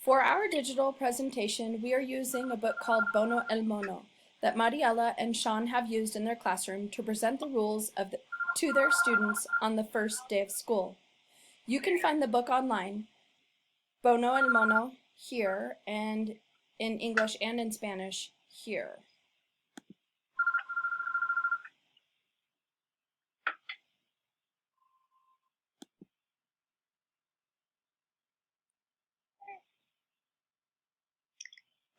For our digital presentation, we are using a book called Bono el Mono that Mariela and Sean have used in their classroom to present the rules to their students on the first day of school. You can find the book online, Bono el Mono, here, and in English and in Spanish, here.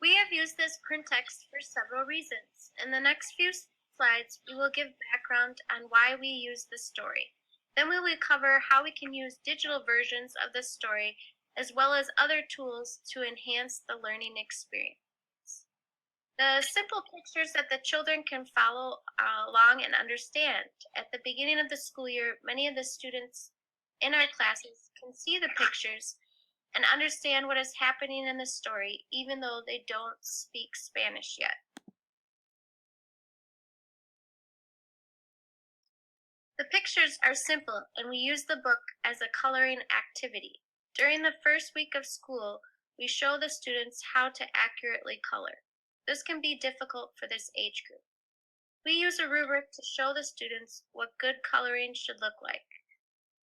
We have used this print text for several reasons. In the next few slides, we will give background on why we use this story. Then we will cover how we can use digital versions of this story as well as other tools to enhance the learning experience. The simple pictures that the children can follow along and understand. At the beginning of the school year, many of the students in our classes can see the pictures and understand what is happening in the story, even though they don't speak Spanish yet. The pictures are simple, and we use the book as a coloring activity. During the first week of school, we show the students how to accurately color. This can be difficult for this age group. We use a rubric to show the students what good coloring should look like.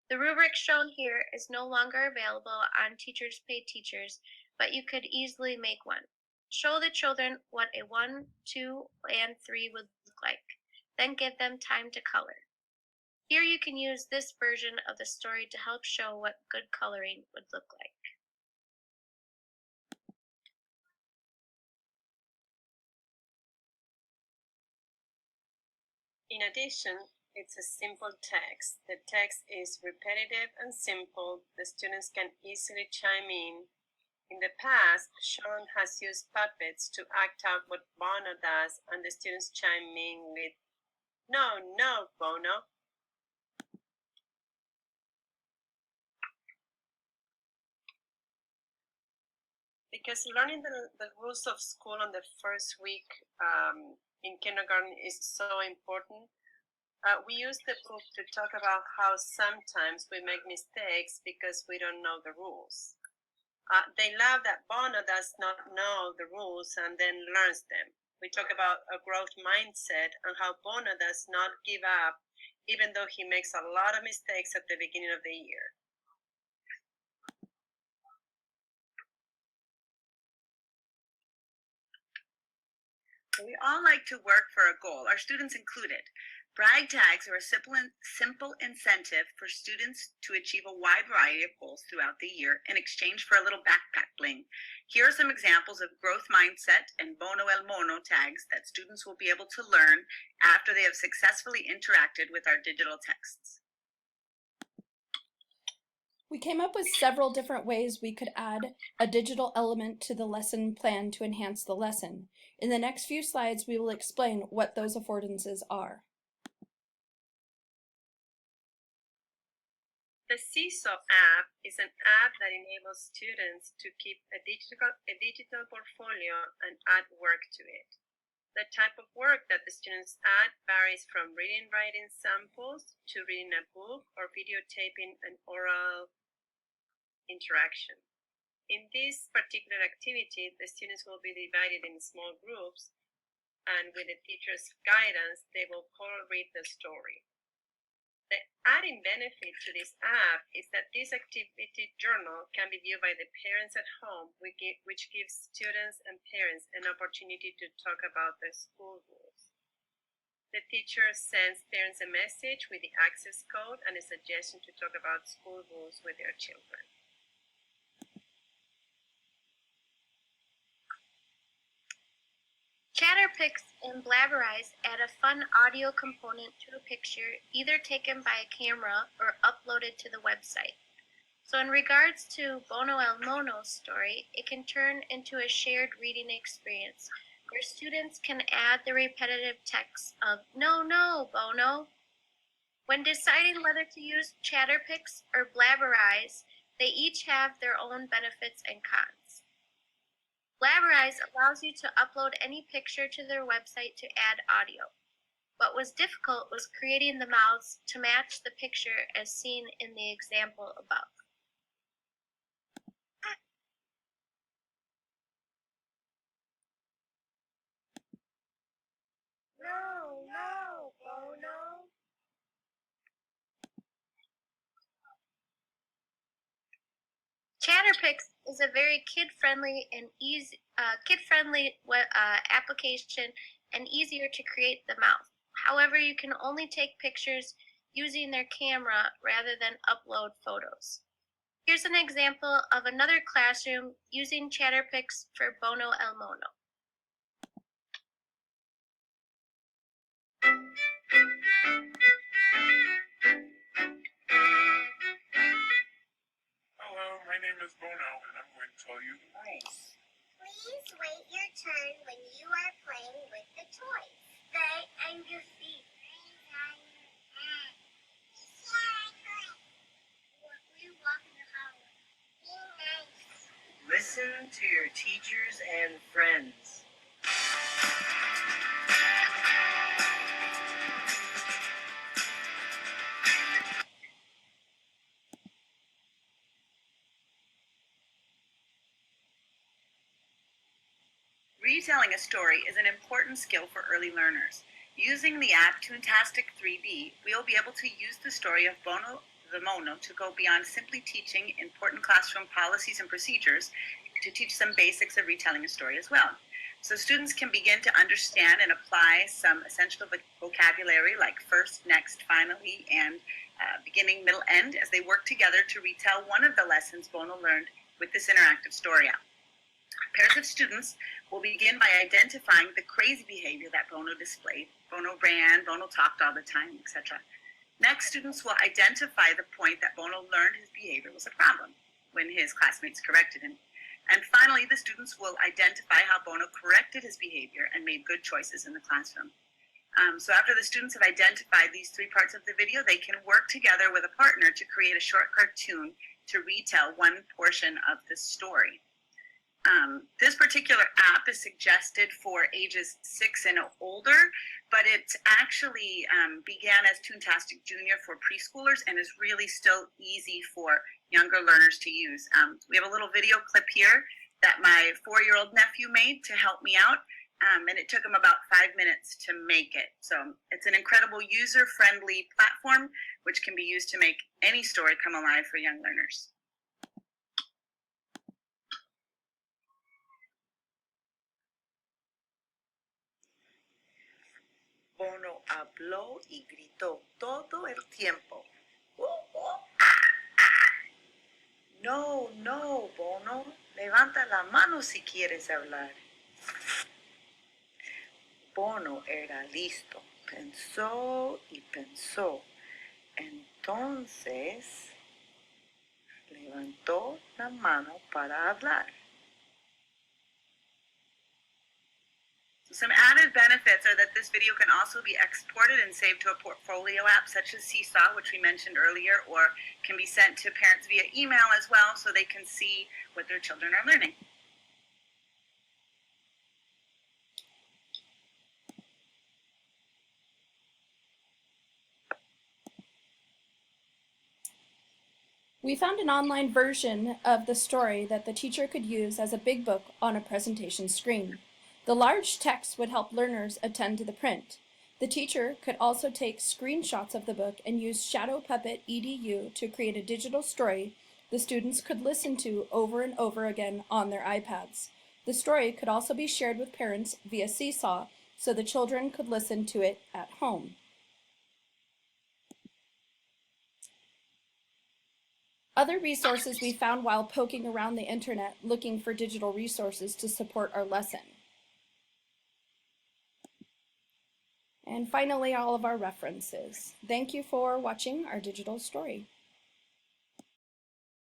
The rubric shown here is no longer available on Teachers Pay Teachers, but you could easily make one. Show the children what a 1, 2, and 3 would look like, then give them time to color. Here you can use this version of the story to help show what good coloring would look like. In addition, it's a simple text. The text is repetitive and simple. The students can easily chime in. In the past, Sean has used puppets to act out what Bono does, and the students chime in with, "No, no, Bono." Because learning the rules of school on the first week in kindergarten is so important, we use the book to talk about how sometimes we make mistakes because we don't know the rules. They love that Bono does not know the rules and then learns them. We talk about a growth mindset and how Bono does not give up even though he makes a lot of mistakes at the beginning of the year. We all like to work for a goal, our students included. Brag tags are a simple incentive for students to achieve a wide variety of goals throughout the year in exchange for a little backpack bling. Here are some examples of growth mindset and Bono el Mono tags that students will be able to learn after they have successfully interacted with our digital texts. We came up with several different ways we could add a digital element to the lesson plan to enhance the lesson. In the next few slides, we will explain what those affordances are. The Seesaw app is an app that enables students to keep a digital portfolio and add work to it. The type of work that the students add varies from reading writing samples to reading a book or videotaping an oral interaction. In this particular activity, the students will be divided in small groups, and with the teacher's guidance, they will co-read the story. The adding benefit to this app is that this activity journal can be viewed by the parents at home, which gives students and parents an opportunity to talk about the school rules. The teacher sends parents a message with the access code and a suggestion to talk about school rules with their children. Chatterpix and Blabberize add a fun audio component to a picture either taken by a camera or uploaded to the website. So in regards to Bono el Mono's story, it can turn into a shared reading experience where students can add the repetitive text of "No, no, Bono." When deciding whether to use Chatterpix or Blabberize, they each have their own benefits and cons. Blabberize allows you to upload any picture to their website to add audio. What was difficult was creating the mouths to match the picture as seen in the example above. Chatterpix is a very kid-friendly and easy application and easier to create the mouth. However, you can only take pictures using their camera rather than upload photos. Here's an example of another classroom using Chatterpix for Bono El Mono. Hello, my name is Bono, and I'm going to tell you the rules. Please wait your turn when you are playing with the toys. Stay on your feet. Raise on your hand. We walk in the hallway. Be nice. Listen to your teachers and friends. Retelling a story is an important skill for early learners. Using the app Toontastic 3D, we will be able to use the story of Bono the Mono to go beyond simply teaching important classroom policies and procedures to teach some basics of retelling a story as well. So students can begin to understand and apply some essential vocabulary like first, next, finally, and beginning, middle, end as they work together to retell one of the lessons Bono learned with this interactive story app. Pairs of students will begin by identifying the crazy behavior that Bono displayed. Bono ran, Bono talked all the time, etc. Next, students will identify the point that Bono learned his behavior was a problem when his classmates corrected him. And finally, the students will identify how Bono corrected his behavior and made good choices in the classroom. So after the students have identified these three parts of the video, they can work together with a partner to create a short cartoon to retell one portion of the story. This particular app is suggested for ages 6 and older, but it actually began as Toontastic Junior for preschoolers and is really still easy for younger learners to use. We have a little video clip here that my 4-year-old nephew made to help me out, and it took him about 5 minutes to make it. So it's an incredible user-friendly platform which can be used to make any story come alive for young learners. Bono habló y gritó todo el tiempo. No, no, Bono, levanta la mano si quieres hablar. Bono era listo, pensó y pensó. Entonces levantó la mano para hablar. Some added benefits are that this video can also be exported and saved to a portfolio app such as Seesaw, which we mentioned earlier, or can be sent to parents via email as well so they can see what their children are learning. We found an online version of the story that the teacher could use as a big book on a presentation screen. The large text would help learners attend to the print. The teacher could also take screenshots of the book and use Shadow Puppet EDU to create a digital story the students could listen to over and over again on their iPads. The story could also be shared with parents via Seesaw so the children could listen to it at home. Other resources we found while poking around the internet looking for digital resources to support our lesson. And finally, all of our references. Thank you for watching our digital story.